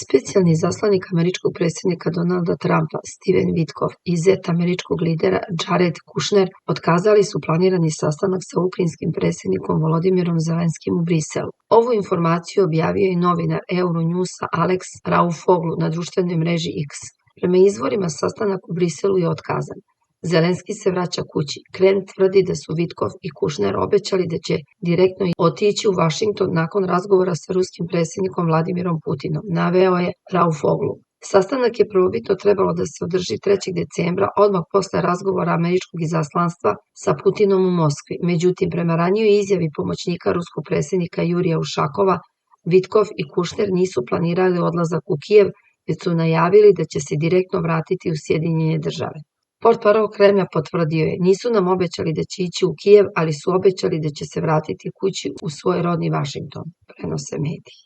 Specijalni izaslanik američkog predsjednika Donalda Trumpa Steven Witkoff i zet američkog lidera Jared Kushner otkazali su planirani sastanak sa ukrajinskim predsjednikom Volodimirom Zelenskim u Briselu. Ovu informaciju objavio je novinar Euronewsa Alex Raufoglu na društvenoj mreži X. Prema izvorima, sastanak u Briselu je otkazan. Zelenski se vraća kući. Kreml tvrdi da su Witkoff i Kushner obećali da će direktno otići u Vašington nakon razgovora sa ruskim predsjednikom Vladimirom Putinom, naveo je Raufoglu. Sastanak je prvobitno trebalo da se održi 3. decembra, odmah posle razgovora američkog izaslanstva sa Putinom u Moskvi. Međutim, prema ranijoj izjavi pomoćnika ruskog predsjednika Jurija Ušakova, Witkoff i Kushner nisu planirali odlazak u Kijev, već su najavili da će se direktno vratiti u Sjedinjene Države. Portparol Kremlja potvrdio je, nisu nam obećali da će ići u Kijev, ali su obećali da će se vratiti kući u svoj rodni Vašington, prenose mediji.